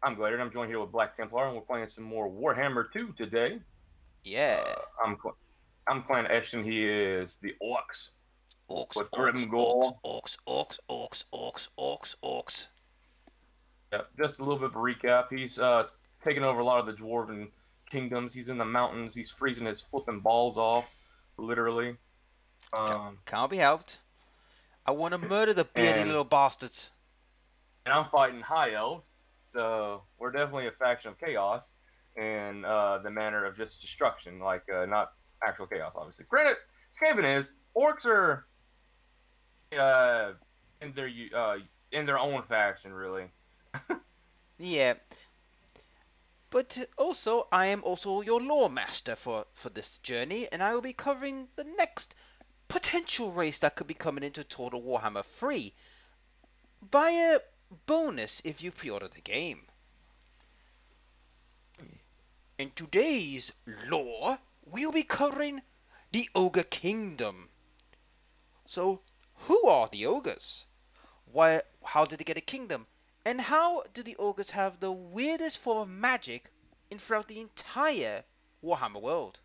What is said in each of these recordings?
I'm Glader, and I'm joined here with Black Templar, and we're playing some more Warhammer 2 today. Yeah. I'm playing Esh, and he is the Orcs Orcs, with orcs, Grim orcs, Gore. orcs, orcs, orcs, orcs, orcs, orcs. Just a little bit of a recap. He's taking over a lot of the Dwarven kingdoms. He's in the mountains. He's freezing his flipping balls off, literally. Um, Can't be helped. I want to murder the beardy and little bastards. and I'm fighting High Elves, so we're definitely a faction of chaos in the manner of just destruction, like not actual chaos, obviously. Granted, Skaven is Orcs are uh, in their uh, in their own faction, really. Yeah, but also I am also your lore master for this journey, and I will be covering the next potential race that could be coming into Total Warhammer 3 by a bonus if you pre-order the game. In today's lore, we'll be covering the Ogre Kingdom. So, who are the ogres? Why? How did they get a kingdom? And how do the ogres have the weirdest form of magic in throughout the entire Warhammer world?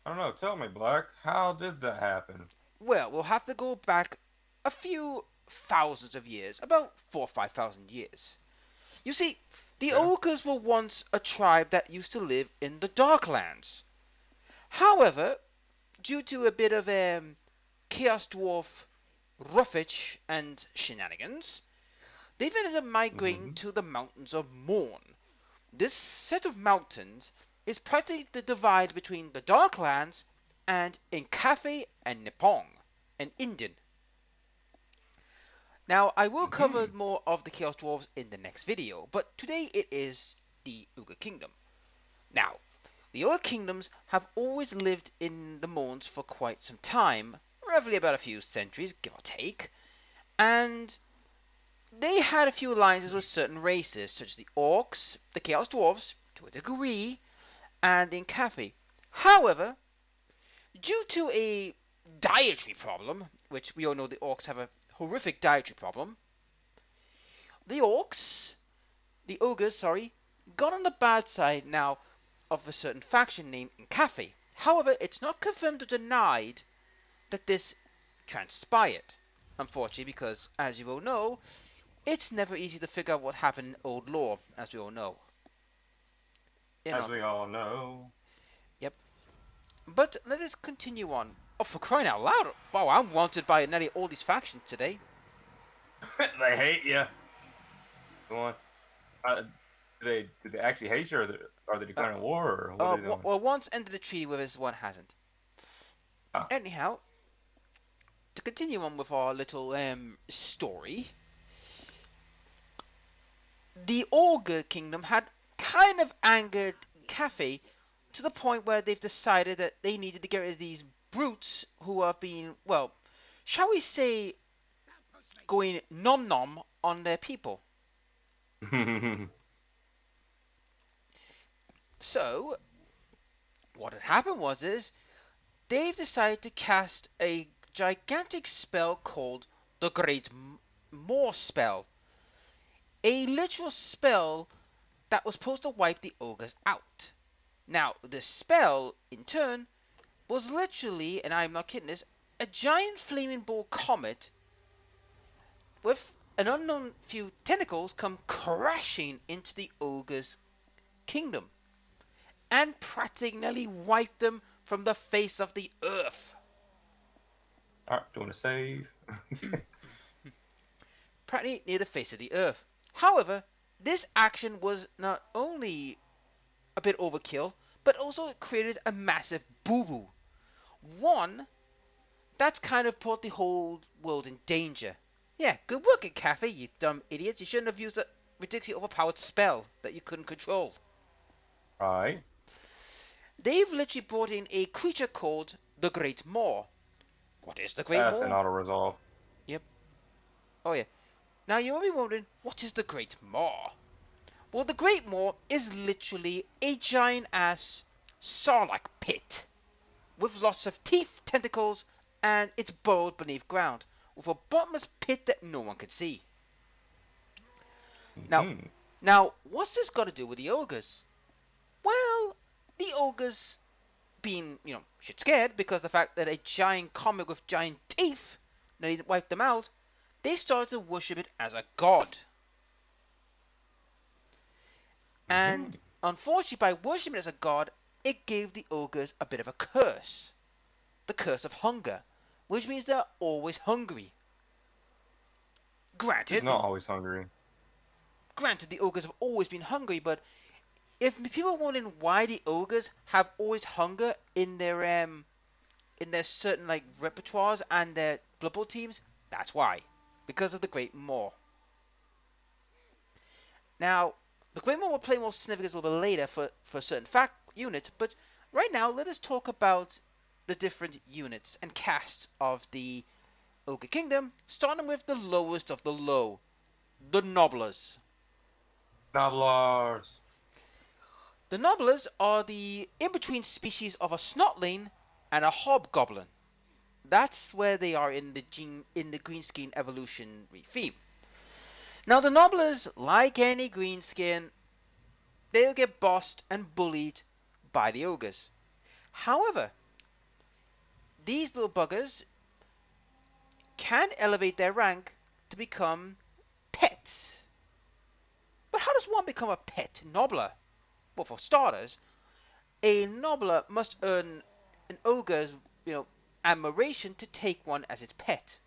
I don't know. Tell me, Black, how did that happen? Well, we'll have to go back a few thousands of years, about 4 or 5 thousand years. You see, the Okay. ogres were once a tribe that used to live in the Darklands. However, due to a bit of Chaos Dwarf roughage and shenanigans, they've ended up migrating Mm-hmm. to the mountains of Morn. This set of mountains is practically the divide between the Darklands and Inkafi and Nippon, and Indian. Now, I will cover Mm-hmm. more of the Chaos Dwarves in the next video, but today it is the Uga Kingdom. Now, the other kingdoms have always lived in the Morns for quite some time, roughly about a few centuries, give or take, and they had a few alliances with certain races, such as the Orcs, the Chaos Dwarves, to a degree, and the Inkafi. However, due to a dietary problem, which we all know the Orcs have a horrific dietary problem, the Orcs, the Ogres, sorry, got on the bad side now of a certain faction named Inkafi. However, it's not confirmed or denied that this transpired. Unfortunately, because as you all know, it's never easy to figure out what happened in old lore, as we all know. You As know, we all know, yep. But let us continue on. Oh, for crying out loud! Wow, I'm wanted by nearly all these factions today. they hate you. Go on. Do they actually hate you, or are they Uh, declaring war, or what are they doing? well, once ended the treaty with us, one hasn't. Ah. Anyhow, to continue on with our little story, the Augur Kingdom had kind of angered Cathay to the point where they've decided that they needed to get rid of these brutes who have been, well, shall we say, going nom nom on their people. So, what had happened was they've decided to cast a gigantic spell called the Great Maw Spell. A literal spell that was supposed to wipe the ogres out. Now, the spell, in turn, was literally, and I'm not kidding this, a giant flaming ball comet with an unknown few tentacles come crashing into the ogre's kingdom and practically wipe them from the face of the earth. All right, doing a save. Practically near the face of the earth. However, this action was not only a bit overkill, but also it created a massive boo boo. One that's kind of put the whole world in danger. Yeah, good working, Cafe, you dumb idiots. You shouldn't have used a ridiculously overpowered spell that you couldn't control. All right. They've literally brought in a creature called the Great Maw. What is the Great That's an Maw? auto resolve. Yep. Oh yeah. Now you might be wondering, what is the Great Maw? Well, the Great Maw is literally a giant ass sarlacc pit with lots of teeth, tentacles, and it's burrowed beneath ground with a bottomless pit that no one can see. Now, Hmm. now, what's this got to do with the ogres? Well, the ogres being, shit scared because the fact that a giant comic with giant teeth nearly wiped them out, they started to worship it as a god. Hmm. And unfortunately, by worshipping it as a god, it gave the ogres a bit of a curse. The curse of hunger, which means they're always hungry. He's Granted, not always hungry. the ogres have always been hungry, but if people are wondering why the ogres have always hunger in their certain like repertoires and their Blood Bowl teams, that's why. Because of the Great Maw. Now, the Great Maw will play more significance a little bit later for a certain fact unit, but right now let us talk about the different units and casts of the Ogre Kingdom, starting with the lowest of the low, the Nobblers. Nobblers. The Nobblers are the in-between species of a Snotling and a Hobgoblin. That's where they are in the Greenskin evolutionary theme. Now the Nobblers, like any Greenskin, they'll get bossed and bullied by the ogres. However, these little buggers can elevate their rank to become pets. But how does one become a pet Nobbler? Well, for starters, a Nobbler must earn an ogre's, admiration to take one as its pet.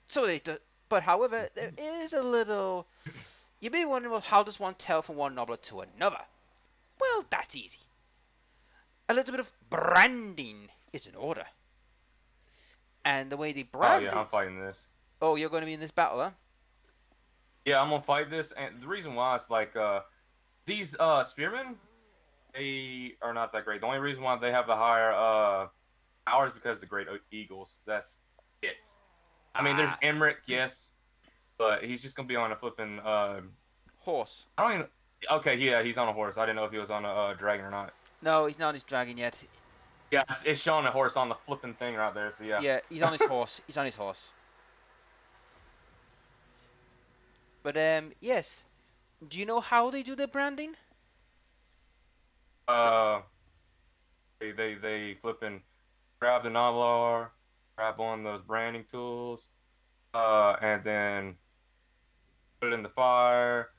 So they do, but however, there is a little. You may be wondering, well, how does one tell from one Nobbler to another? Well, that's easy. A little bit of branding is in order. And the way they Oh brand yeah, I'm it. fighting this. Oh, you're going to be in this battle, huh? Yeah, I'm gonna fight this, and the reason why is like these spearmen, they are not that great. The only reason why they have the higher powers because the great eagles. That's it. I mean, there's Ah, Emmerich, yes, but he's just gonna be on a flipping. horse. I don't even. Okay, yeah, he's on a horse. I didn't know if he was on a dragon or not. No, he's not on his dragon yet. Yeah, it's showing a horse on the flipping thing right there. So yeah. Yeah, he's on his horse. He's on his horse. But yes. Do you know how they do their branding? uh, they flipping grab the Navlar, grab one of those branding tools, and then put it in the fire.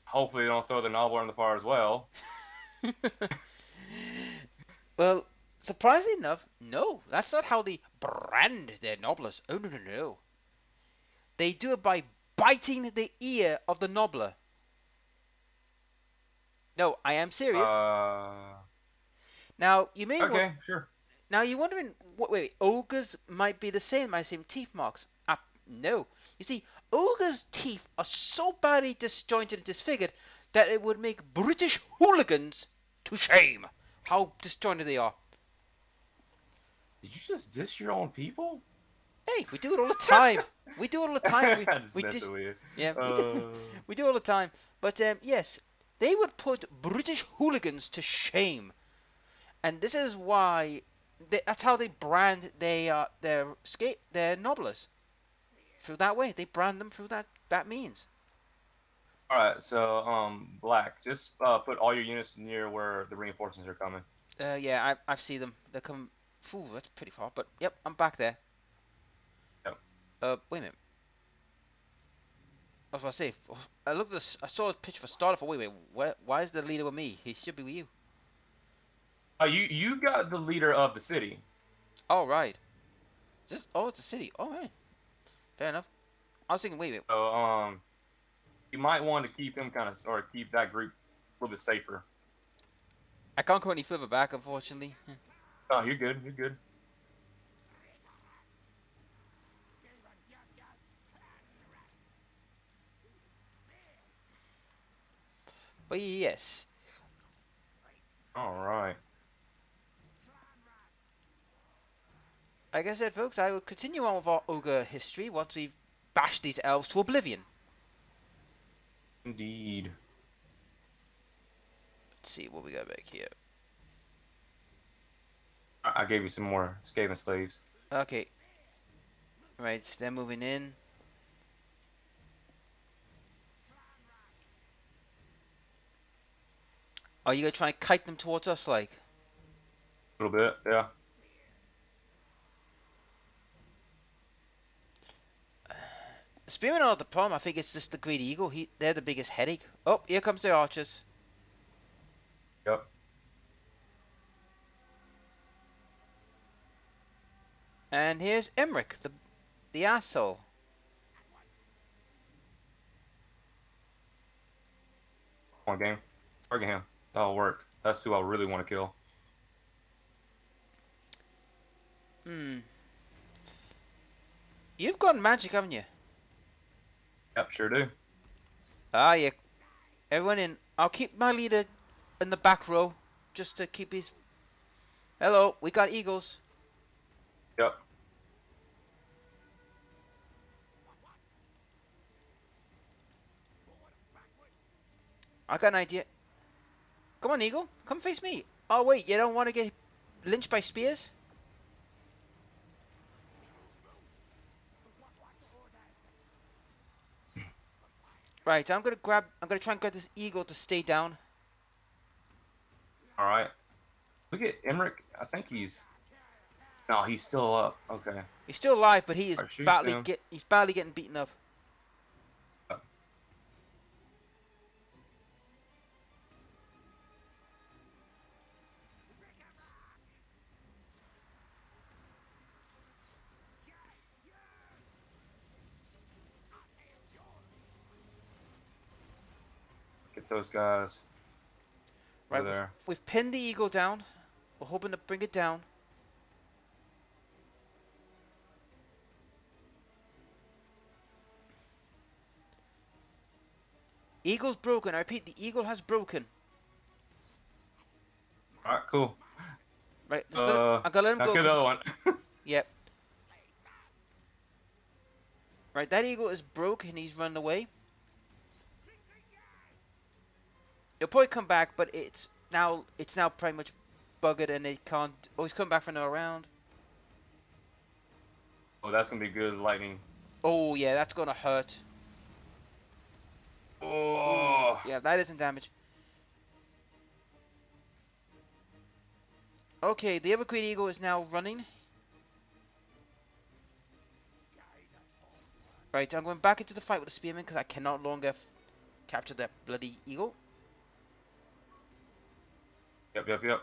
Hopefully, they don't throw the Navlar in the fire as well. Well, surprisingly enough, no. That's not how they brand their nobblers. Oh, no, no, no. They do it by biting the ear of the nobbler. No, I am serious. Uh, Now, you may okay, sure. now you're wondering, wait, ogres might be the same, might have same teeth marks. No. You see, ogres' teeth are so badly disjointed and disfigured that it would make British hooligans to shame how disjointed they are. Did you just diss your own people? Hey, we do it all the time. We do it all the time. We I'm just we just messing with you. yeah Uh, we do it all the time. But yes, they would put British hooligans to shame, and this is why that's how they brand their nobblers through that way. They brand them through that means. all right, so Black, just put all your units near where the reinforcements are coming. Yeah, I see them. They come. Ooh, that's pretty far. But yep, I'm back there. Yep. Wait a minute. I was about to say. I looked at this. I saw a picture for starter for. Wait. Why is the leader with me? He should be with you. You got the leader of the city. Oh right. It's a city. All right. Fair enough. I was thinking. Wait. So you might want to keep him kind of or keep that group a little bit safer. I can't go any further back, unfortunately. Oh, you're good. You're good. But yes, All right. like I said, folks, I will continue on with our ogre history once we've bashed these elves to oblivion. Indeed. Let's see what we got back here. I gave you some more Skaven slaves. Okay. Right, they're moving in. Are you gonna try and kite them towards us, like? A little bit, yeah. Spearmen are not the problem. I think it's just the Great Eagle. They're the biggest headache. Oh, here comes the archers. Yep. And here's Emmerich, the asshole. Come on, game. Target him. That'll work. That's who I really want to kill. Hmm. You've got magic, haven't you? Yep, sure do. Ah, yeah. Everyone in. I'll keep my leader in the back row, just to keep his. Hello, we got eagles. Yep. I got an idea. Come on, eagle. Come face me. Oh wait, you don't want to get lynched by spears? Right, I'm gonna try and grab this eagle to stay down. All right. Look at Emmerich. I think he's. No, he's still up. Okay. He's still alive, but he is All right, shoot him. he's badly getting beaten up. Get those guys. Right, Over there. we've pinned the eagle down. We're hoping to bring it down. Eagle's broken. I repeat, the eagle has broken. All right, cool. Right, I gotta let him go. Kill the other one. Yep. Right, that eagle is broke and he's run away. He'll probably come back, but it's now pretty much buggered and it can't. Oh, he's coming back for another round. Oh, that's gonna be good lightning. Oh yeah, that's gonna hurt. Oh. Yeah, that isn't damage. Okay, the other Great Eagle is now running. Right, I'm going back into the fight with the Spearman because I cannot longer capture that bloody eagle. Yep.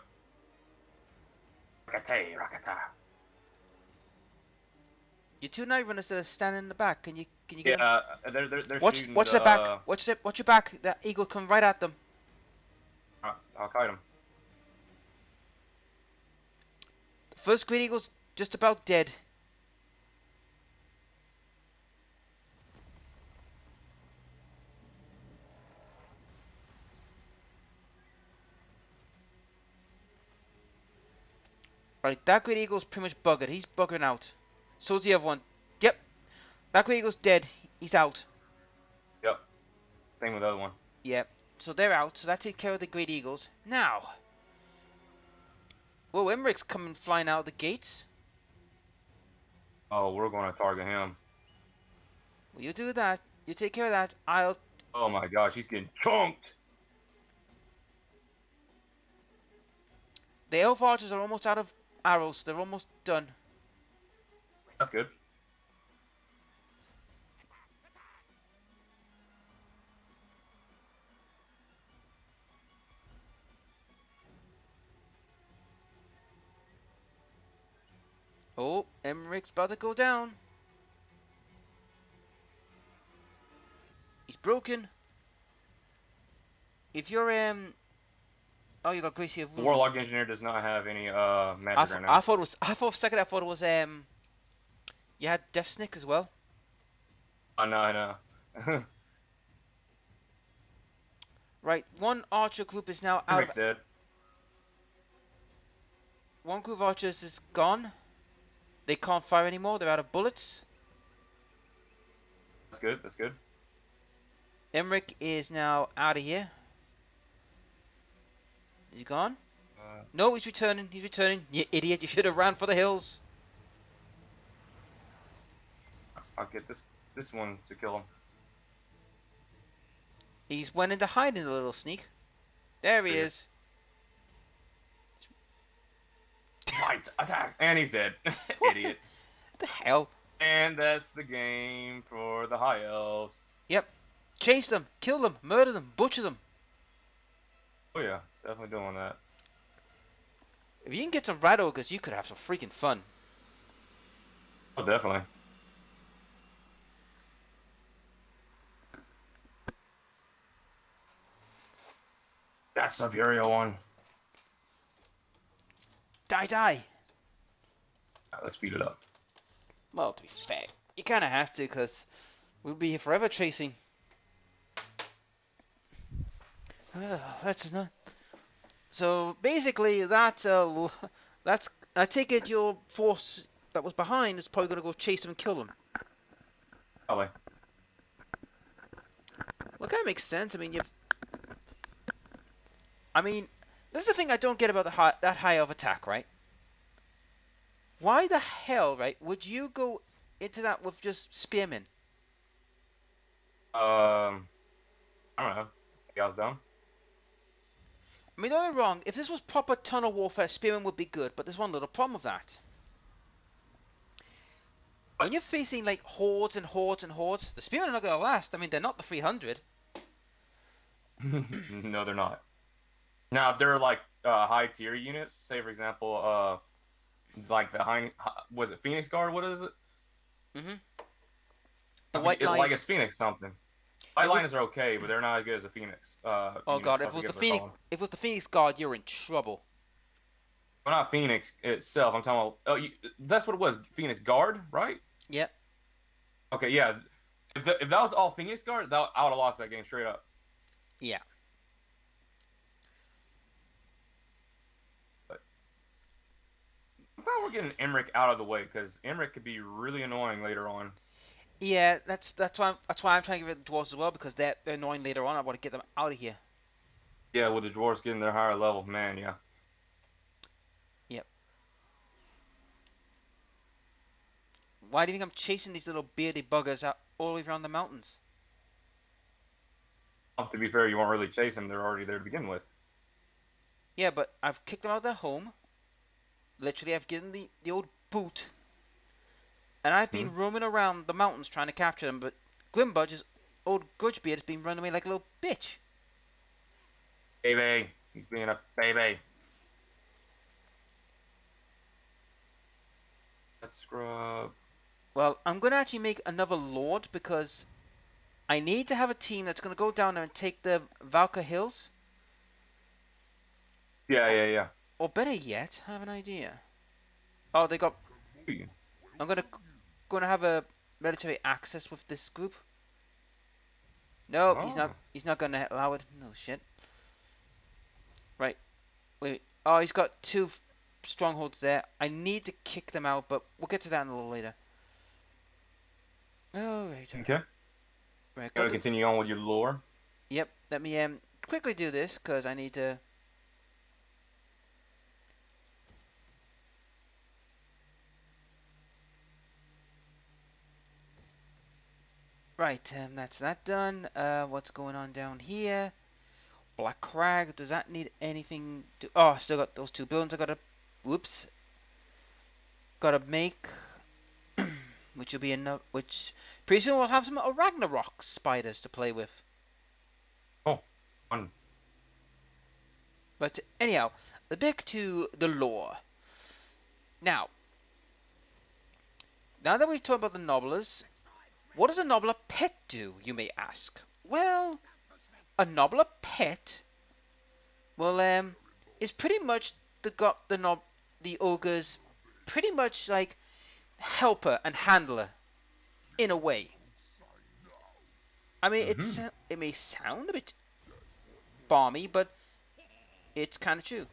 Rakata. You two night runners that are standing in the back. Can you get? Yeah, they're watch shooting. Watch their back. Watch your back. That eagle come right at them. I'll kite him. The first Great Eagle's just about dead. Right, that Great Eagle's pretty much buggered. He's buggering out. So's the other one. Yep. That Great Eagle's dead. He's out. Yep. Same with the other one. Yep. So they're out. So that takes care of the Great Eagles. Now. Whoa, Emmerich's coming flying out of the gates. Oh, we're gonna target him. Well, you do that. You take care of that. I'll... Oh my gosh, he's getting chunked. The elf archers are almost out of arrows. They're almost done. That's good. Oh, Emmerich's about to go down. He's broken. If you're oh, you got Gracie of The Wound. Warlock Engineer does not have any magic right now. I thought for a second it was you had Death Snick as well. I know. Right, one archer group is now out. Dead. One group of archers is gone. They can't fire anymore. They're out of bullets. That's good. Emmerich is now out of here. Is he gone? No, he's returning. He's returning. You idiot! You should have ran for the hills. I'll get this one to kill him. He's went into hiding, a little sneak. There he is. Fight, attack, and he's dead. What Idiot. the hell? And that's the game for the high elves. Yep. Chase them, kill them, murder them, butcher them. Oh yeah, definitely doing that. If you can get some rat ogres, you could have some freaking fun. Oh, definitely. That's the Furio one. Die, die. Right, let's speed it up. Well, to be fair, you kind of have to, because we'll be here forever chasing. That's not. So basically, that's I take it your force that was behind is probably gonna go chase them and kill them. Probably. Well, kind of makes sense. I mean, this is the thing I don't get about that high of attack, right? Why the hell, right, would you go into that with just spearmen? I don't know. You guys done? I mean, don't get me wrong, if this was proper tunnel warfare, spearmen would be good, but there's one little problem with that. When you're facing, like, hordes and hordes and hordes, the spearmen are not going to last. I mean, they're not the 300. No, they're not. Now, if they're like high tier units, say for example, like the high, was it Phoenix Guard? What is it? Mm-hmm. The White Lions. Like it's Phoenix something. White Liners are okay, but they're not as good as a Phoenix. Oh god, if it was the Phoenix Guard, you're in trouble. Well, not Phoenix itself. I'm talking about. Oh, that's what it was. Phoenix Guard, right? Yep. Okay, yeah. If that was all Phoenix Guard, I would have lost that game straight up. Yeah. But I thought we're getting Emmerich out of the way because Emmerich could be really annoying later on. Yeah, that's why I'm trying to get rid of the dwarves as well, because they're annoying later on. I want to get them out of here. Yeah, with the dwarves getting their higher level, man, yeah. Yep. Why do you think I'm chasing these little beardy buggers out all the way around the mountains? To be fair, you won't really chase them. They're already there to begin with. Yeah, but I've kicked them out of their home. Literally, I've given the old boot. And I've been roaming around the mountains trying to capture them, but Grimbudge's old Grudgebeard has been running away like a little bitch. Baby. He's being a baby. Let's scrub. Well, I'm going to actually make another Lord, because I need to have a team that's going to go down there and take the Valka Hills. Yeah. Or better yet, I have an idea. Oh, they got... I'm going to have a military access with this group. No, he's not going to allow it. No shit. Right. Wait. Oh, he's got two strongholds there. I need to kick them out, but we'll get to that a little later. Oh, right. Okay. Right. Gotta continue on with your lore. Yep. Let me quickly do this, because I need to... Right, that's that done. What's going on down here? Black Crag, does that need anything to... Oh, I still got those two buildings I gotta... Whoops. Gotta make... which will be enough... Which... Pretty soon we'll have some Ragnarok spiders to play with. Oh, fun. But anyhow, back to the lore. Now that we've talked about the Nobblers, what does a Nobbler pet do, you may ask? Well, a Nobbler pet, well, is pretty much the ogre's pretty much like helper and handler, in a way. I mean, it may sound a bit balmy, but it's kind of true.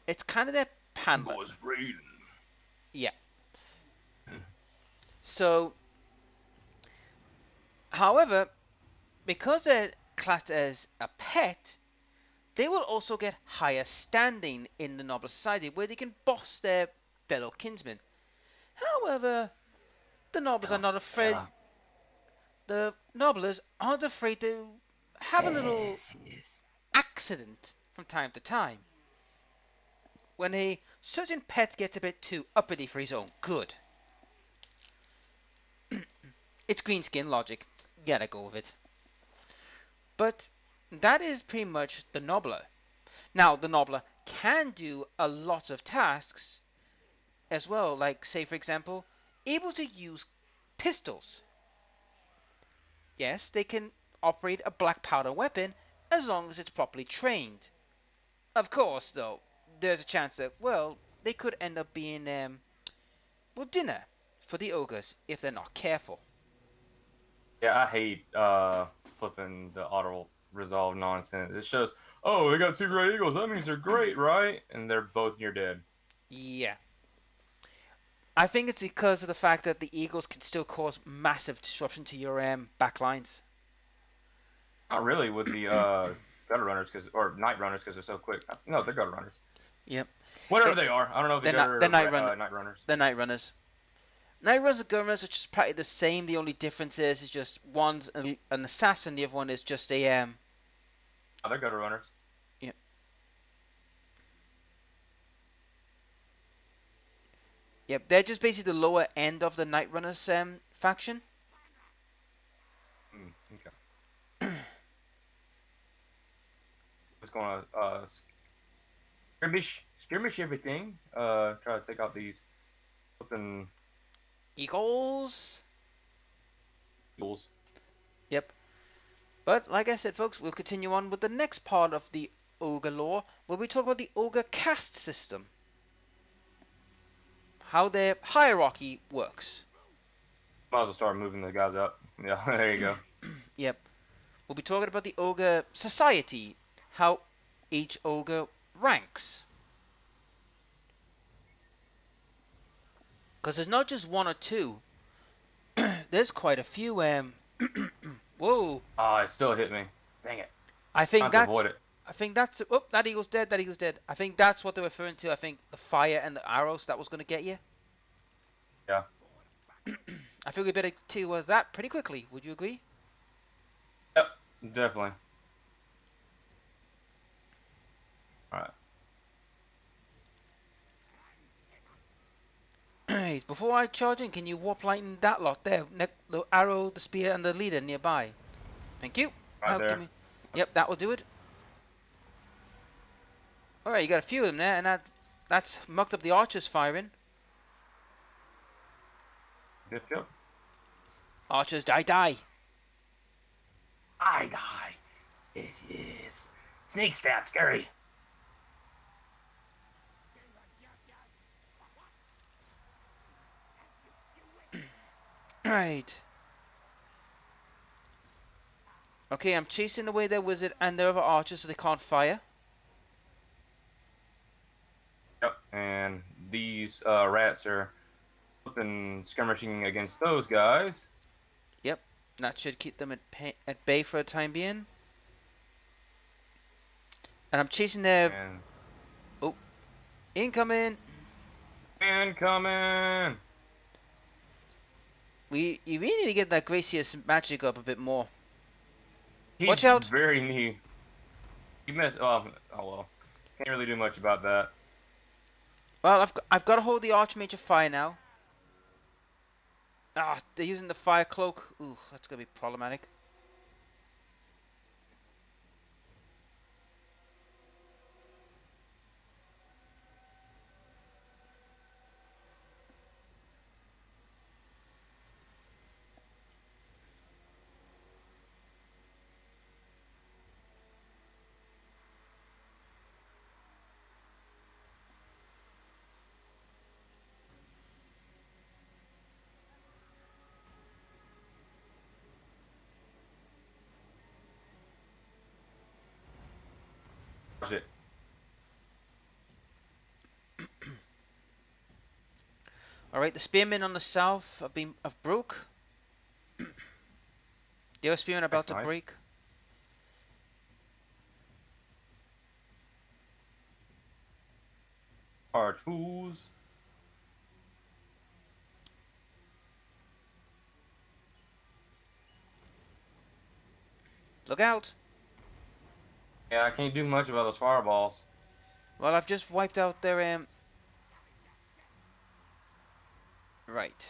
It's kind of their handler. Yeah. So, however, because they're classed as a pet, they will also get higher standing in the Noble Society, where they can boss their fellow kinsmen. However, the Nobles are not afraid. The Nobblers aren't afraid to have a little axe accident from time to time. When a certain pet gets a bit too uppity for his own good. It's green skin logic. Gotta go with it. But that is pretty much the Nobbler. Now, the Nobbler can do a lot of tasks as well, like, say, for example, able to use pistols. Yes, they can operate a black powder weapon as long as it's properly trained. Of course, though, there's a chance that, well, they could end up being, well, dinner for the ogres if they're not careful. Yeah, I hate flipping the auto resolve nonsense. It shows, oh, they got two great eagles. That means they're great, right? And they're both near dead. Yeah. I think it's because of the fact that the eagles can still cause massive disruption to your back lines. Not really with the gutter runners, or night runners, because they're so quick. No, they're gutter runners. Yep. Whatever they are, I don't know if They're they're not. gutter They're night or run. night runners. They're night runners. Night runners and gunners are just practically the same. The only difference is just one's an assassin, the other one is just a Oh, they're gutter runners. Yep. Yep. They're just basically the lower end of the night runners faction. Okay. Just gonna skirmish everything. Try to take out these flipping Eagles. eagles. Yep. But like I said, folks, we'll continue on with the next part of the ogre lore, where we talk about the ogre caste system, how their hierarchy works. Might as well start moving the guys up. Yeah, there you go. Yep. We'll be talking about the ogre society, how each ogre ranks. Because there's not just one or two. There's quite a few. Whoa. Ah, it still hit me. Dang it. I think that's. Avoid it. I think that's. Oh, that eagle's dead. That eagle's dead. I think that's what they're referring to. I think the fire and the arrows that was going to get you. Yeah. I feel we better to that pretty quickly. Would you agree? Yep. Definitely. All right. Before I charge in, can you warp lighten that lot there? The arrow, the spear, and the leader nearby. Thank you. Right there. Yep, that will do it. Alright, you got a few of them there, and that's mucked up the archers firing. Yep. Archers, die. I die. It is snake stab scary. Right. Okay, I'm chasing away their wizard and their other archers so they can't fire. Yep. And these rats are flipping skirmishing against those guys. Yep. That should keep them at bay for the time being. And I'm chasing their... And oh. Incoming! incoming. You really need to get that Gracious magic up a bit more. He's Watch out! very new. He messed. Oh well. Can't really do much about that. Well, I've got to hold the Archmage of Fire now. Ah, they're using the Fire Cloak. Ooh, that's gonna be problematic. Shit. Alright, the spearmen on the south have broke. The other spearmen about to break. Our tools. Look out! Yeah, I can't do much about those fireballs. Well, I've just wiped out their right.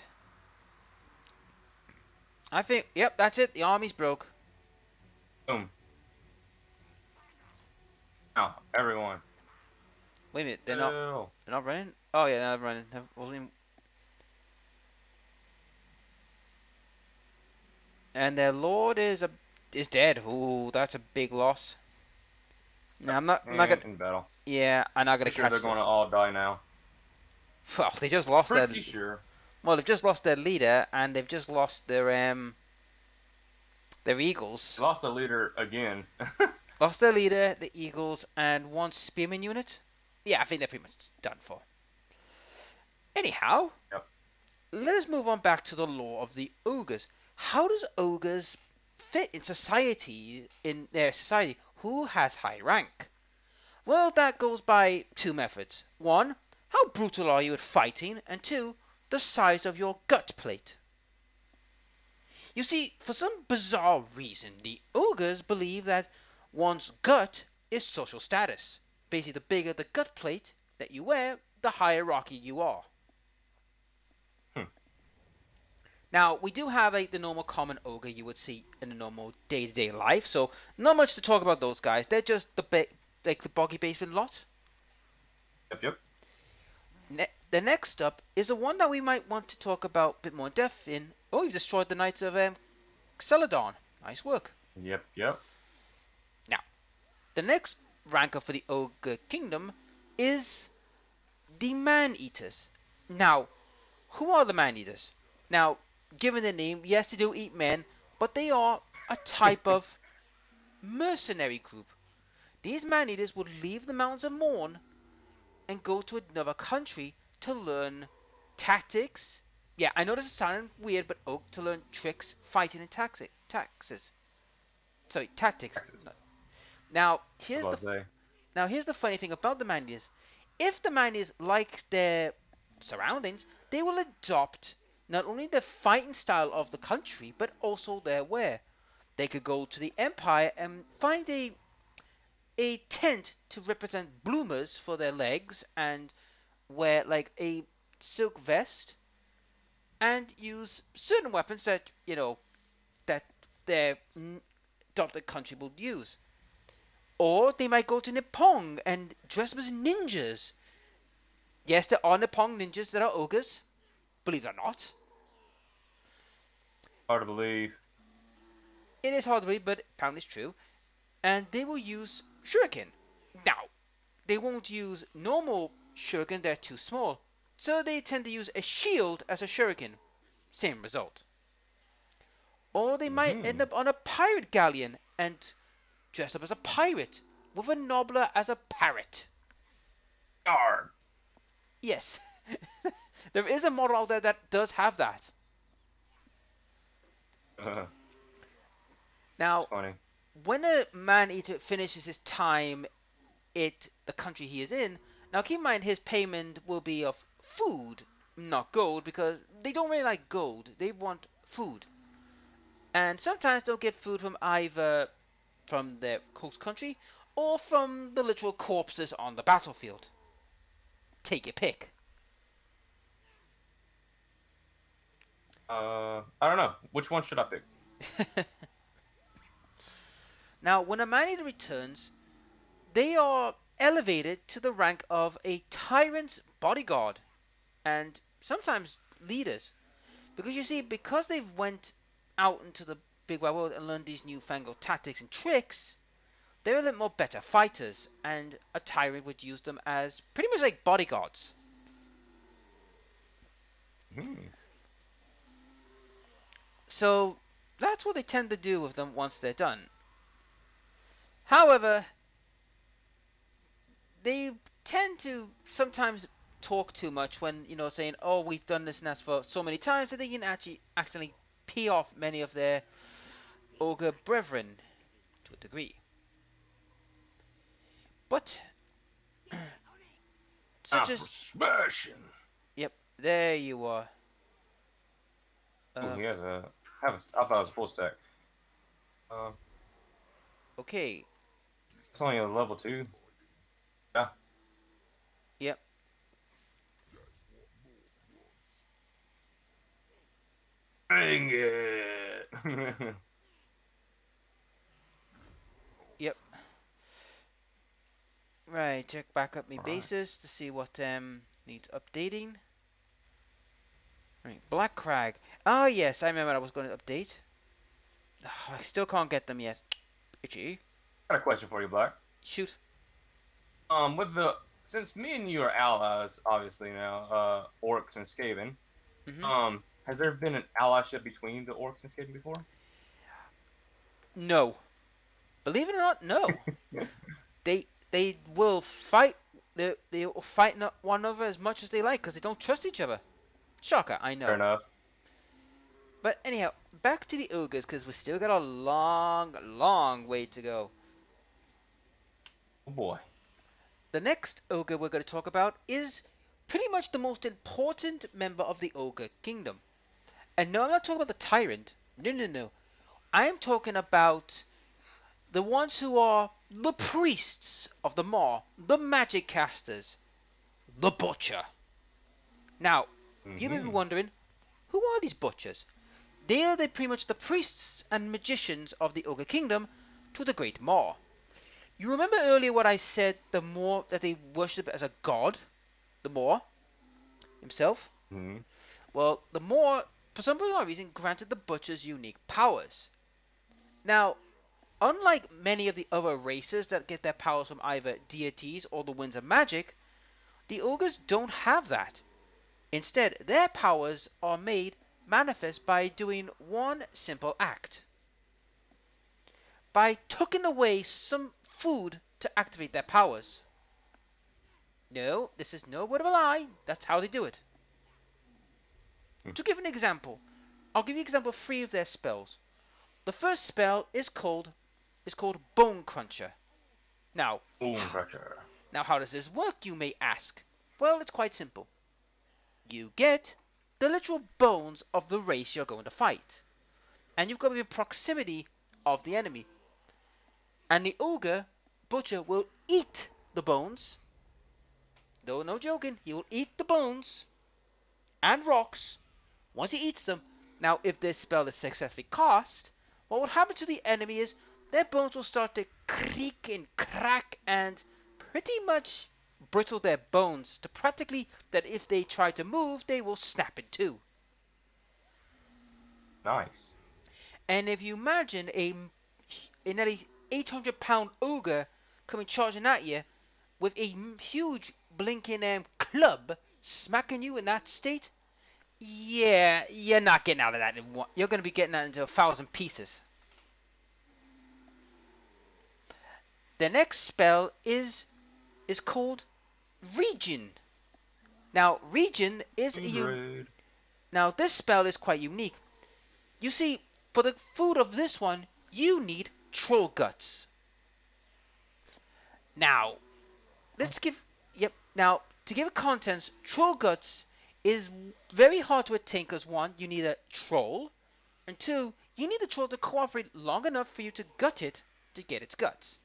I think. Yep, that's it. The army's broke. Boom. Now, everyone. Wait a minute. They're not. Kill. They're not running. Oh yeah, they're not running. And their lord is dead. Ooh, that's a big loss. No, Yep. I'm not And gonna. in battle. Yeah, I'm not gonna Pretty sure they're catch them. going to all die now. Well, they just lost their. Pretty sure. Well, they've just lost their leader, and they've just lost their eagles. Lost the leader again. Lost their leader, the eagles, and one spearman unit. Yeah, I think they're pretty much done for. Anyhow, Yep. let us move on back to the lore of the ogres. How does ogres fit in society? In their society, who has high rank? Well, that goes by two methods. One, how brutal are you at fighting? And two, the size of your gut plate. You see, for some bizarre reason, the ogres believe that one's gut is social status. Basically, the bigger the gut plate that you wear, the higher rocky you are. Hmm. Now, we do have the normal common ogre you would see in a normal day-to-day life, so not much to talk about those guys. They're just like the boggy basement lot. Yep, yep. The next up is the one that we might want to talk about a bit more in depth in. Oh, you've destroyed the Knights of Celadon. Nice work. Yep, yep. Now, the next ranker for the Ogre Kingdom is the Man-Eaters. Now, who are the Man-Eaters? Now, given the name, yes, they do eat men, but they are a type of mercenary group. These Man-Eaters would leave the Mountains of Morn and go to another country to learn tactics. Yeah, I know this is sounding weird, but to learn tricks, fighting, and tactics. Taxes. Now, I was about to say. here's the funny thing about the Mandias. If the Mandias like their surroundings, they will adopt not only the fighting style of the country, but also their wear. They could go to the Empire and find a tent to represent bloomers for their legs and wear like a silk vest and use certain weapons that that their adopted country will use. Or they might go to Nippon and dress up as ninjas. Yes, there are Nippon ninjas that are ogres, believe it or not. Hard to believe. It is hard to believe, but apparently it's true. And they will use shuriken. Now, they won't use normal shuriken, they're too small. So they tend to use a shield as a shuriken. Same result. Or they might end Mm-hmm. up on a pirate galleon and dress up as a pirate with a nobbler as a parrot. Darn. Yes, there is a model out there that does have that. It's Now, funny. when a man-eater finishes his time at the country he is in, now keep in mind his payment will be of food, not gold, because they don't really like gold. They want food. And sometimes they'll get food from either from their host country or from the literal corpses on the battlefield. Take your pick. I don't know. Which one should I pick? Now, when a man-eater returns, they are elevated to the rank of a tyrant's bodyguard and sometimes leaders. Because you see, because they've went out into the big wide world and learned these newfangled tactics and tricks, they're a little more better fighters, and a tyrant would use them as pretty much like bodyguards. Hmm. So that's what they tend to do with them once they're done. However, they tend to sometimes talk too much when, saying, oh, we've done this and that for so many times that they can actually accidentally pee off many of their ogre brethren to a degree. But, such For as, smashing. yep, there you are. Ooh, he has a. I thought it was a full stack. Okay, It's only a level 2. Yeah. Yep. Dang it. Yep. Right, check back up my Alright. bases to see what needs updating. Right, Black Crag. Oh yes, I remember I was going to update. I still can't get them yet. Itchy. Got a question for you, Black. Shoot. With the since me and you are allies, obviously now, orcs and Skaven. Mm-hmm. Has there been an allyship between the orcs and Skaven before? No. Believe it or not, no. They will fight. They will fight one another as much as they like because they don't trust each other. Shocker, I Fair know. enough. But anyhow, back to the ogres because we still got a long, long way to go. Oh boy. The next ogre we're going to talk about is pretty much the most important member of the ogre kingdom. And no, I'm not talking about the tyrant. No, no, no. I am talking about the ones who are the priests of the Maw, the magic casters, the butcher. Now, you may be Mm-hmm. wondering, who are these butchers? They are pretty much the priests and magicians of the ogre kingdom to the great Maw. You remember earlier what I said, the Maw that they worship as a god? The Maw himself? Mm-hmm. Well, the Maw, for some bizarre reason, granted the butchers unique powers. Now, unlike many of the other races that get their powers from either deities or the winds of magic, the ogres don't have that. Instead, their powers are made manifest by doing one simple act. By tucking away some food to activate their powers. No, this is no word of a lie. That's how they do it. To give an example, I'll give you an example of 3 of their spells. The first spell is called Bone Cruncher. Now, Boom crusher. how does this work, you may ask? Well, it's quite simple. You get the literal bones of the race you're going to fight, and you've got to be in proximity of the enemy. And the ogre butcher will eat the bones. No, no joking. He will eat the bones and rocks once he eats them. Now, if this spell is successfully cast, what will happen to the enemy is their bones will start to creak and crack and pretty much brittle their bones to practically that if they try to move, they will snap in two. Nice. And if you imagine a nearly 800-pound ogre coming charging at you with a huge blinking club smacking you in that state, yeah, you're not getting out of that in one. You're going to be getting that into 1,000 pieces. The next spell is called Region. Now, Region is now this spell is quite unique. You see, for the food of this one, you need troll guts. Now, let's give Now, to give it contents, troll guts is very hard to attain because 1, you need a troll, and 2, you need the troll to cooperate long enough for you to gut it to get its guts.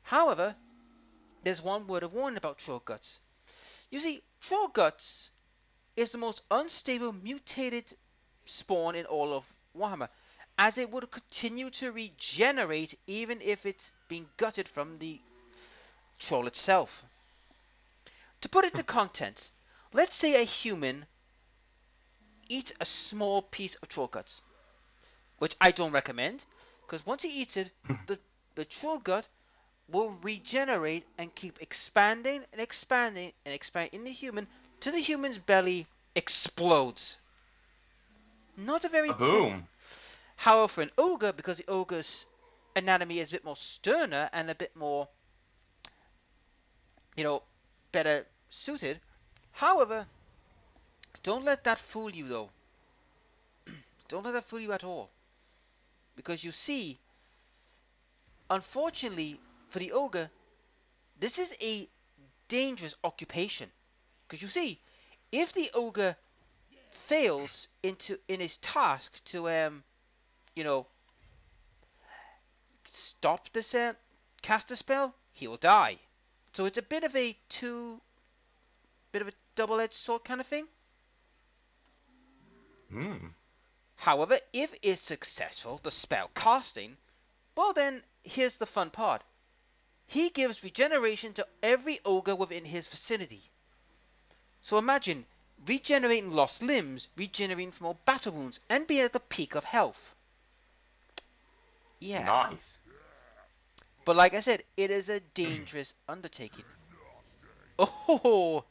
However, there's one word of warning about troll guts. You see, troll guts is the most unstable mutated spawn in all of Warhammer, as it would continue to regenerate even if it's being gutted from the troll itself. To put it to contents, let's say a human eats a small piece of troll guts, which I don't recommend, because once he eats it, the troll gut will regenerate and keep expanding and expanding and expanding in the human till the human's belly explodes. Not a very Boom. However, for an ogre, because the ogre's anatomy is a bit more sterner and a bit more, better suited. However, don't let that fool you though. Don't let that fool you at all. Because you see, unfortunately for the ogre, this is a dangerous occupation. Because you see, if the ogre fails in his task to stop this cast a spell, he'll die. So it's a bit of a double-edged sword kind of thing. However, if it's successful, the spell casting, well then, here's the fun part. He gives regeneration to every ogre within his vicinity. So imagine regenerating lost limbs, regenerating from all battle wounds, and being at the peak of health. Yeah. Nice. But like I said, it is a dangerous undertaking. Oh!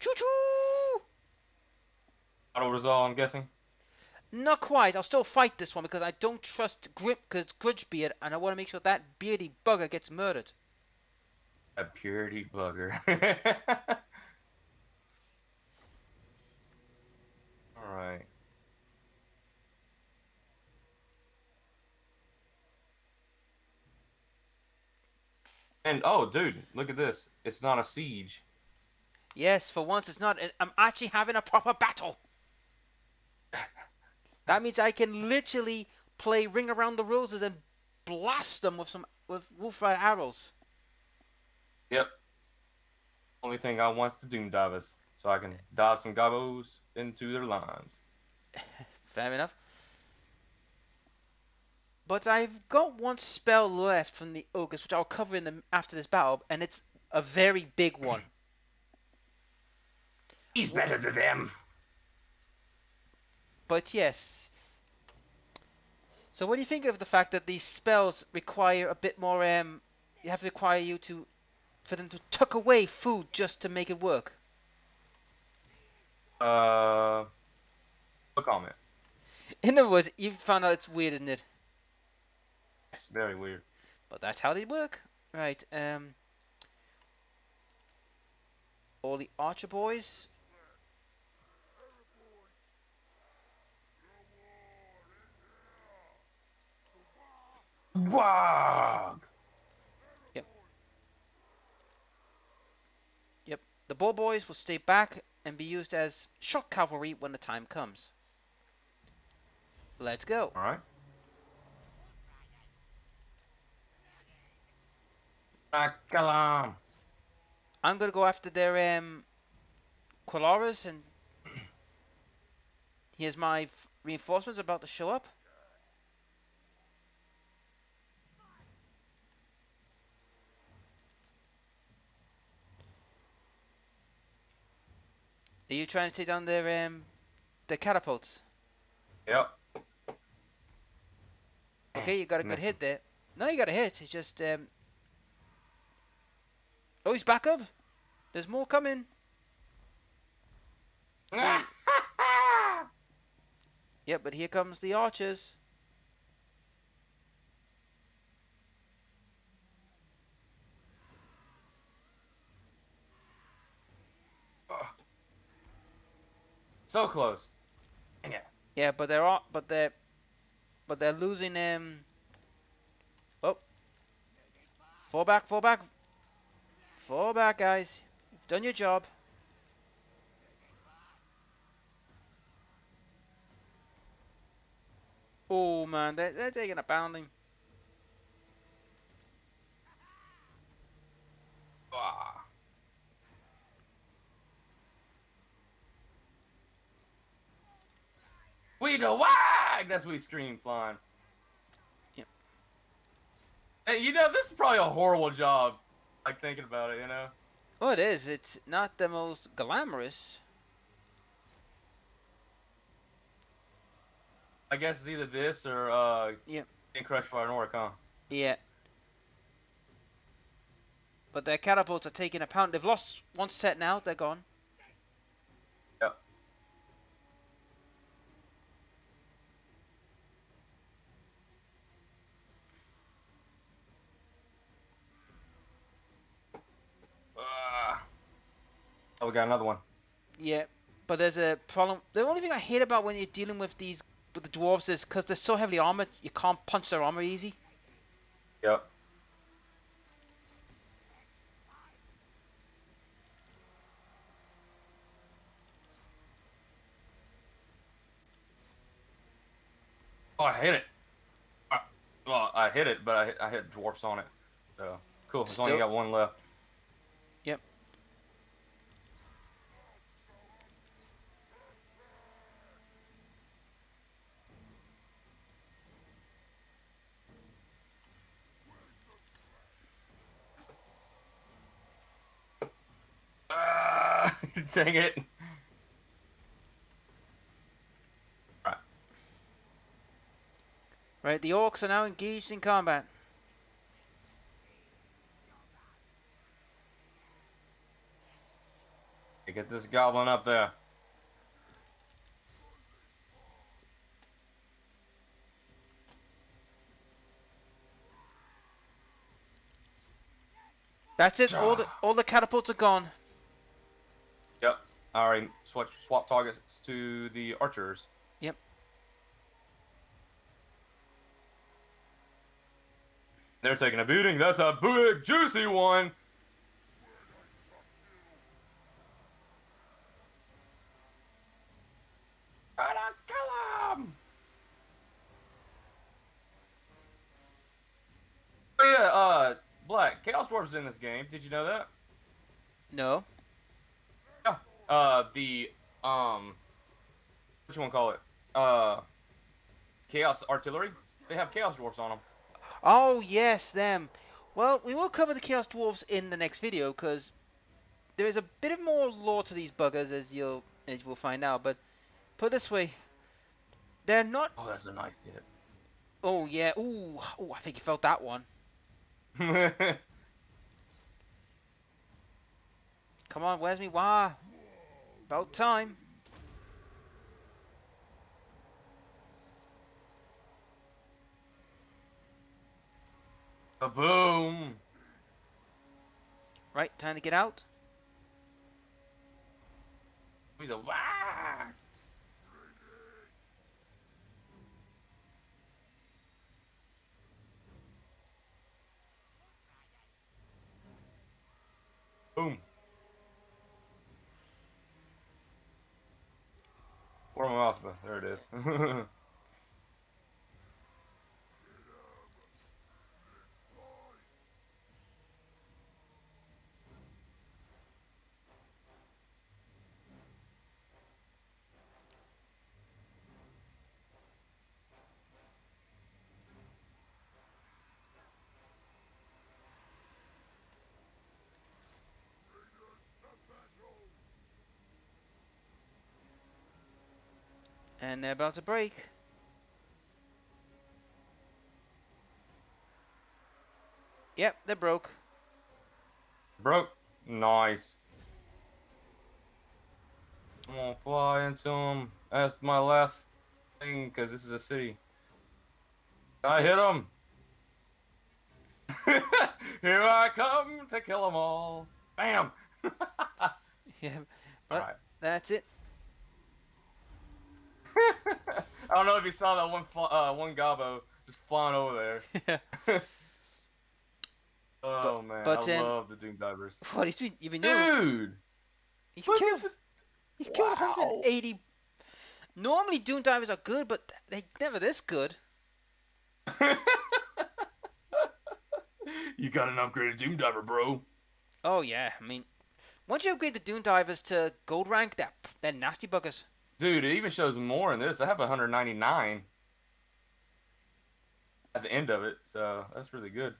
Choo-choo! Auto resolve, I'm guessing? Not quite. I'll still fight this one because I don't trust Grip because it's Grudgebeard, and I want to make sure that beardy bugger gets murdered. A purity bugger. Alright. And, oh, dude, look at this. It's not a siege. Yes, for once it's not. I'm actually having a proper battle. That means I can literally play Ring Around the Roses and blast them with Wolfride arrows. Yep. Only thing I want is to doom divers, so I can dive some gobos into their lines. Fair enough. But I've got one spell left from the Ogres, which I'll cover after this battle, and it's a very big one. He's better than them. But yes. So what do you think of the fact that these spells require a bit more, you have to require you to, for them to tuck away food just to make it work? No comment. In other words, you found out it's weird, isn't it? It's very weird. But that's how they work. Right, all the archer boys. Wag! Yep. Yep. The boar boys will stay back and be used as shock cavalry when the time comes. Let's go. Alright. Akalam. I'm gonna go after their Qualaras, and here's my reinforcements about to show up. Are you trying to take down their catapults? Yep. Okay, you got a good hit there. No, you got a hit. It's just oh, he's back up. There's more coming. Yep, but here comes the archers. So close. Dang it. Yeah, but they're losing oh, fall back, guys. You've done your job. Oh man, they're taking a pounding. Ah. We the wag! That's what we scream flying. Yep. Hey, you know, this is probably a horrible job. Like, thinking about it, you know? Oh, it is. It's not the most glamorous. I guess it's either this or, Yep. getting crushed by an orc, huh? Yeah. But their catapults are taking a pound. They've lost one set now. They're gone. Yep. Oh, we got another one. Yeah. But there's a problem. The only thing I hate about when you're dealing with the dwarves is because they're so heavily armored, you can't punch their armor easy. Yep. Oh, I hit it. Well, I hit it, but I hit dwarfs on it. So cool. It's only Still. got one left. Yep. Dang it. Right. Right, the orcs are now engaged in combat. Get this goblin up there. That's it. All the catapults are gone. Yep. All right. Swap targets to the archers. Yep. They're taking a beating. That's a big, juicy one. Gotta kill him. Oh yeah, Black Chaos Dwarf's in this game. Did you know that? No. Yeah. The what you want to call it? Chaos Artillery. They have Chaos Dwarfs on them. Oh yes, them. Well, we will cover the Chaos Dwarves in the next video because there is a bit of more lore to these buggers, as you will find out. But put it this way, they're not. Oh, that's a nice hit. Oh yeah. Ooh. Oh, I think you felt that one. Come on, where's me? Wah. About time. Boom. Right, time to get out. He's a whack. Boom. Where my mouse? There it is. And they're about to break. Yep, they're broke. Broke. Nice. I'm gonna fly into him. That's my last thing, because this is a city. I hit him. Here I come to kill them all. Bam. Yeah, but All right. that's it. I don't know if you saw that one gobbo just flying over there. Oh man, I love the Doom Divers. What you've been doing? Dude, He's look killed. at He's killed wow. 180. Normally Doom Divers are good, but they never this good. You got an upgraded Doom Diver, bro. Oh yeah, I mean, once you upgrade the Doom Divers to gold rank, they're nasty buggers. Dude, it even shows more in this. I have 199 at the end of it, so that's really good.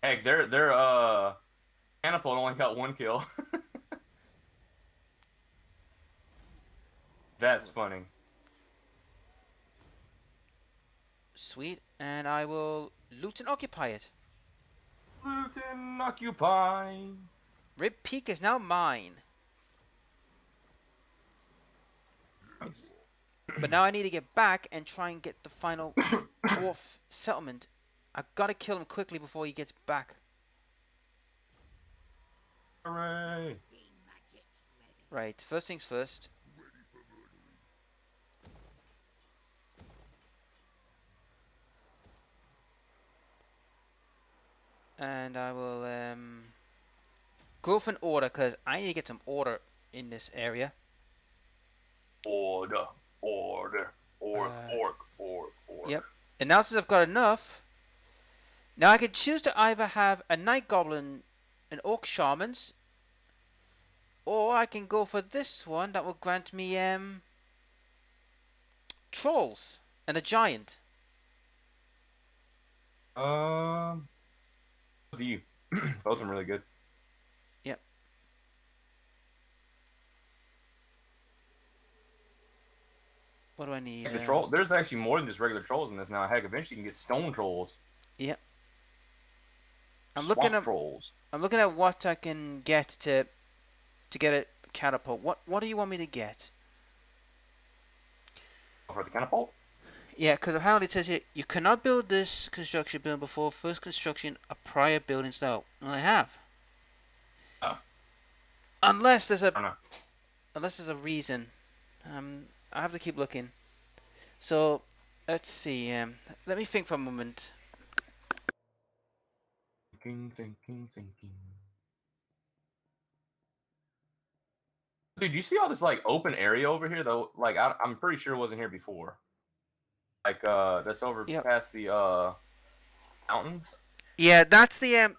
Heck, their Catapult only got 1 kill. That's funny. Sweet, and I will loot and occupy it. Loot and occupy. Rib Peak is now mine. Nice. But now I need to get back and try and get the final dwarf settlement. I gotta kill him quickly before he gets back. Hooray. Right, first things first. And I will go for an order because I need to get some order in this area. Order. Order. Orc, orc, orc, orc. Yep. And now since I've got enough, now I can choose to either have a Night Goblin and Orc Shamans, or I can go for this one that will grant me Trolls and a Giant. What do you? Both of them really good. Yep. What do I need? Like the troll. There's actually more than just regular trolls in this now. Heck, eventually you can get stone trolls. Yep. I'm Swamp trolls. I'm looking at what I can get to get a catapult. What do you want me to get? For the catapult? Yeah, because apparently it says here, you cannot build this construction building before first construction a prior building style. Well, I have. Oh. Unless there's a reason. I have to keep looking. So, let's see. Let me think for a moment. Thinking. Dude, you see all this like open area over here though? Like I'm pretty sure it wasn't here before. Like that's over past the mountains. Yeah, that's the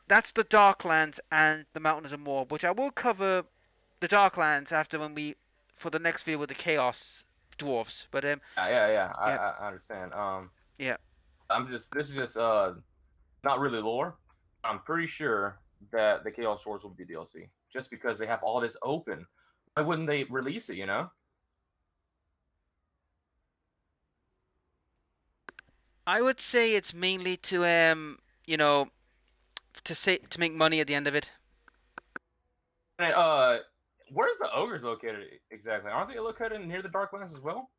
Darklands and the Mountains of Moor, which I will cover the Darklands after for the next video with the Chaos Dwarfs. But yeah. I understand. Yeah. This is just not really lore. I'm pretty sure that the Chaos Swords will be DLC just because they have all this open. Why wouldn't they release it? You know. I would say it's mainly to to make money at the end of it. And, where's the ogres located exactly? Aren't they located near the Darklands as well?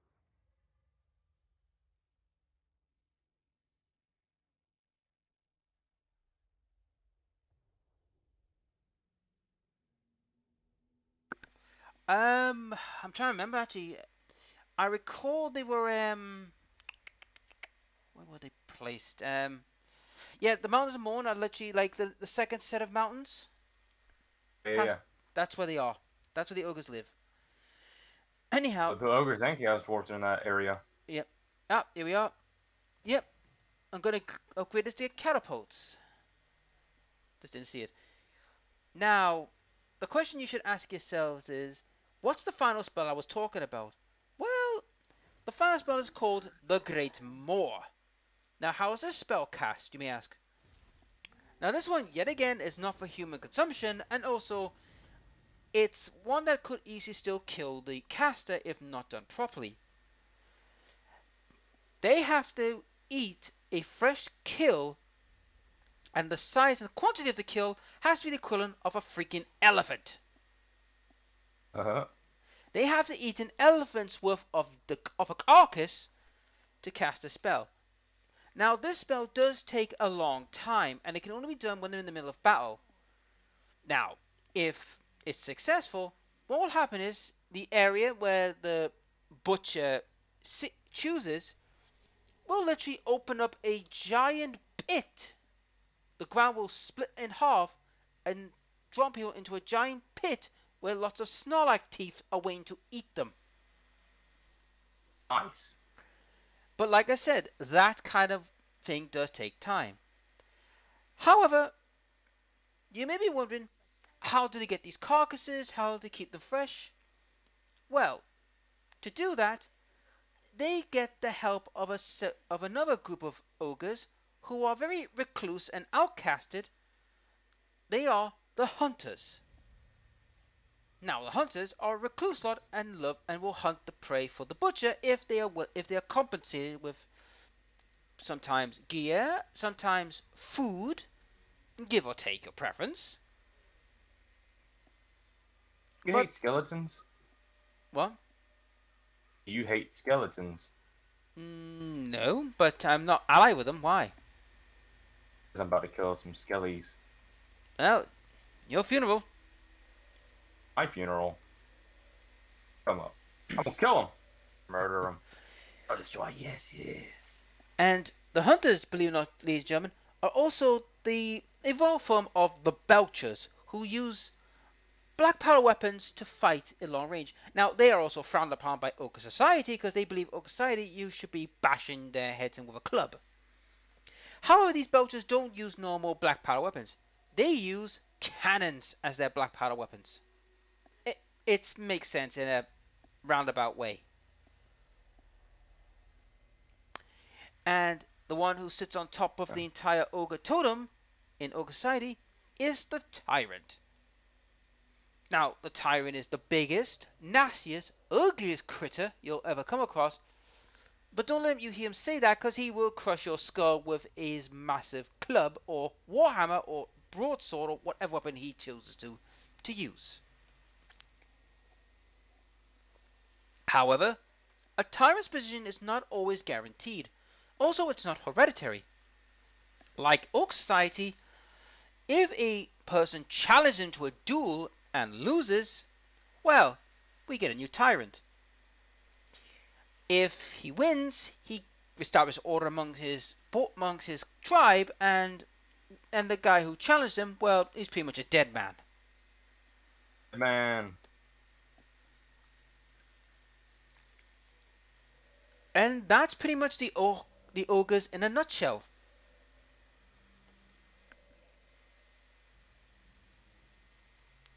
I'm trying to remember actually. I recall they were where were they placed? Yeah, the Mountains of Mourne are literally like the second set of mountains. Yeah. That's where they are. That's where the ogres live. Anyhow. The ogres and chaos dwarfs are in that area. Yep. Ah, here we are. Yep. I'm gonna upgrade this to get catapults. Just didn't see it. Now, the question you should ask yourselves is, what's the final spell I was talking about? Well, the final spell is called the Great Moor. Now, how is this spell cast, you may ask? Now, this one, yet again, is not for human consumption, and also, it's one that could easily still kill the caster if not done properly. They have to eat a fresh kill, and the size and quantity of the kill has to be the equivalent of a freaking elephant. They have to eat an elephant's worth of a carcass to cast a spell. Now, this spell does take a long time, and it can only be done when they're in the middle of battle. Now, if it's successful, what will happen is the area where the butcher chooses will literally open up a giant pit. The ground will split in half and drop people into a giant pit where lots of Snorlax teeth are waiting to eat them. Nice. But like I said, that kind of thing does take time. However, you may be wondering, how do they get these carcasses? How do they keep them fresh? Well, to do that, they get the help of another group of ogres who are very recluse and outcasted. They are the hunters. Now, the hunters are a recluse lot and will hunt the prey for the butcher if they are compensated with sometimes gear, sometimes food, give or take your preference. You hate skeletons? What? You hate skeletons? No, but I'm not allied with them. Why? Because I'm about to kill some skellies. Well, your funeral. My funeral. Come up. I'm gonna kill him. Murder him. I'll destroy. Yes. And the hunters, believe it or not, ladies and gentlemen, are also the evolved form of the Belchers, who use black powder weapons to fight in long range. Now, they are also frowned upon by Ogre Society because they believe Ogre Society you should be bashing their heads in with a club. However, these belchers don't use normal black powder weapons. They use cannons as their black powder weapons. It makes sense in a roundabout way. And the one who sits on top of the entire ogre totem in Ogre Society is the Tyrant. Now, the Tyrant is the biggest, nastiest, ugliest critter you'll ever come across. But don't let you hear him say that, because he will crush your skull with his massive club or warhammer or broadsword or whatever weapon he chooses to use. However, a Tyrant's position is not always guaranteed. Also, it's not hereditary. Like Oak Society, if a person challenges him to a duel and loses, well, we get a new Tyrant. If he wins, he establishes order among his tribe, and the guy who challenged him, well, he's pretty much a dead man. Man. And that's pretty much the ogres in a nutshell.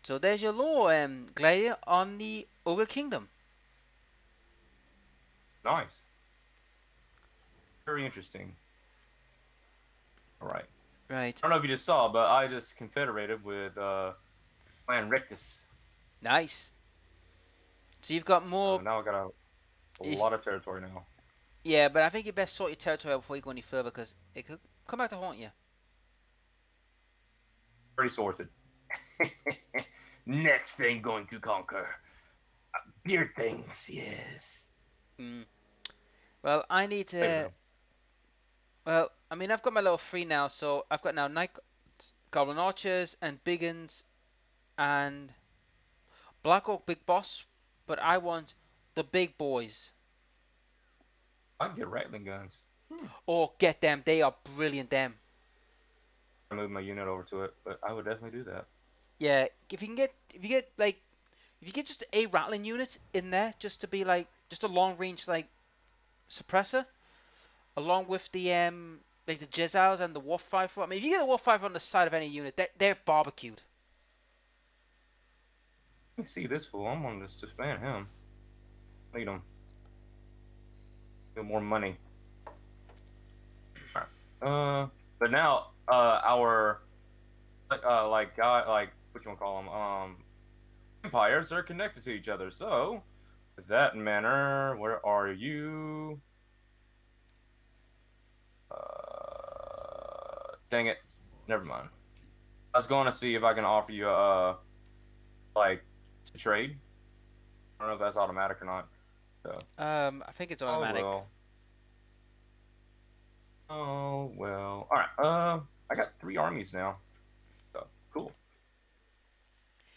So there's your lore, Gladiator, on the Ogre Kingdom. Nice. Very interesting. All right. Right. I don't know if you just saw, but I just confederated with Clan Rictus. Nice. So you've got more. Now I got a lot of territory now. Yeah, but I think you best sort your territory out before you go any further, because it could come back to haunt you. Pretty sorted. Next thing going to conquer. Beard things, yes. Well, I need to. Well, I mean, I've got my level 3 now, so I've got now Night Goblin Archers and Biggins and Black Orc Big Boss, but I want the big boys. I can get Rattling guns. Or get them. They are brilliant, them. I moved my unit over to it, but I would definitely do that. Yeah, if you get just a rattling unit in there, just to be like just a long range like suppressor, along with the like the Jizzals and the Warfighter. I mean, if you get a Warfighter on the side of any unit, they're barbecued. Let me see this fool. I'm gonna just disband him. Need him. Get more money. Alright. But now our what you wanna call them? Empires are connected to each other. So with that manner, where are you? Dang it. Never mind. I was going to see if I can offer you like to trade. I don't know if that's automatic or not. So. I think it's automatic. Oh well. All right. I got 3 armies now. So cool.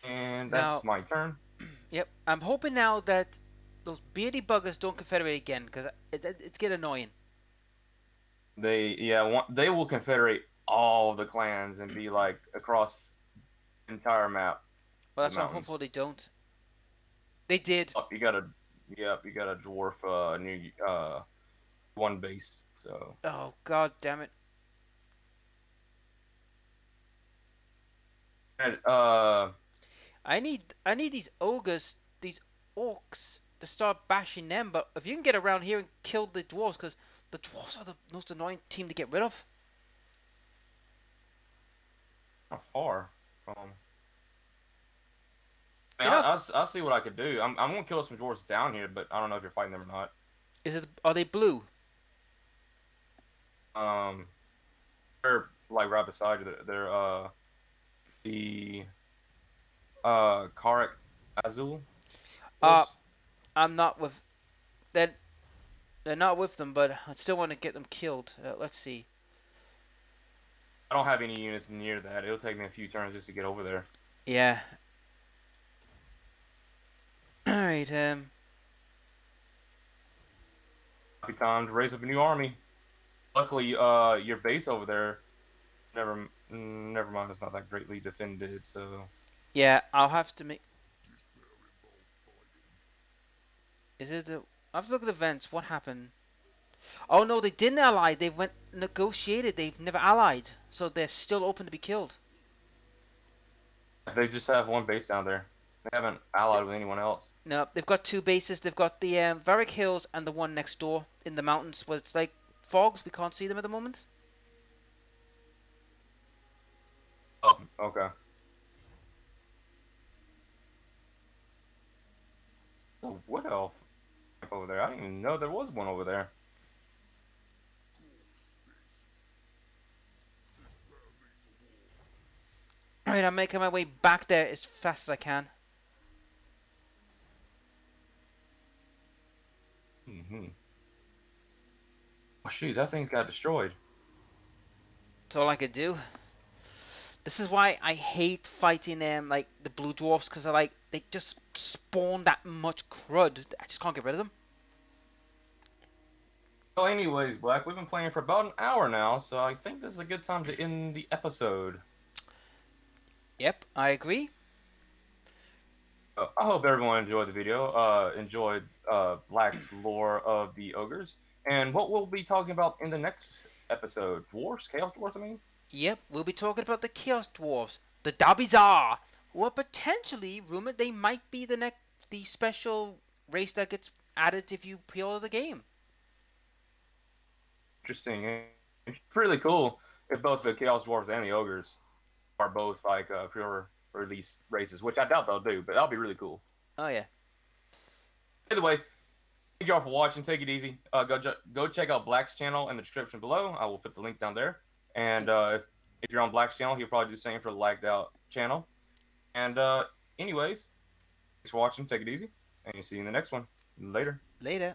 And that's my turn. Yep. I'm hoping now that those beardy buggers don't confederate again, because it's getting annoying. They will confederate all the clans and be like across the entire map. Well, that's what I'm hopeful they don't. They did. Oh, you got a dwarf new one base. So. Oh god damn it. And I need these ogres, these orcs, to start bashing them. But if you can get around here and kill the dwarves, because the dwarves are the most annoying team to get rid of. How far from? I'll see what I could do. I'm gonna kill some dwarves down here, but I don't know if you're fighting them or not. Are they blue? They're like right beside you. They're the Karak Azul. I'm not with. They're not with them, but I still want to get them killed. Let's see. I don't have any units near that. It'll take me a few turns just to get over there. Yeah. Alright, Happy time to raise up a new army. Luckily, your base over there, never mind, it's not that greatly defended, so. Yeah, I'll have to make. Is it the? I have to look at events. What happened? Oh no, they didn't ally. They went negotiated. They've never allied, so they're still open to be killed. They just have one base down there. They haven't allied with anyone else. No, they've got two bases. They've got the Varric Hills and the one next door in the mountains where it's like fogs. We can't see them at the moment. Oh, okay. So what else over there? I didn't even know there was one over there. Alright, I'm making my way back there as fast as I can. Mm-hmm. Oh shoot, that thing's got destroyed. That's all I could do. This is why I hate fighting like the blue dwarfs, because they just spawn that much crud. I just can't get rid of them. Well, anyways, Black, we've been playing for about an hour now, so I think this is a good time to end the episode. Yep, I agree. I hope everyone enjoyed the video, enjoyed Black's lore of the ogres, and what we'll be talking about in the next episode. Dwarfs? Chaos Dwarfs, I mean? Yep, we'll be talking about the Chaos Dwarfs, the Dabizar, who are potentially rumored they might be the special race that gets added if you pre-order the game. Interesting. It's really cool if both the Chaos Dwarfs and the ogres are both like pure release races, which I doubt they'll do, but that'll be really cool. Oh yeah. Either way, thank y'all for watching. Take it easy. Go check out Black's channel in the description below. I will put the link down there. And if you're on Black's channel, he'll probably do the same for the Lagged Out channel. And anyways, thanks for watching. Take it easy, and see you in the next one. Later. Later.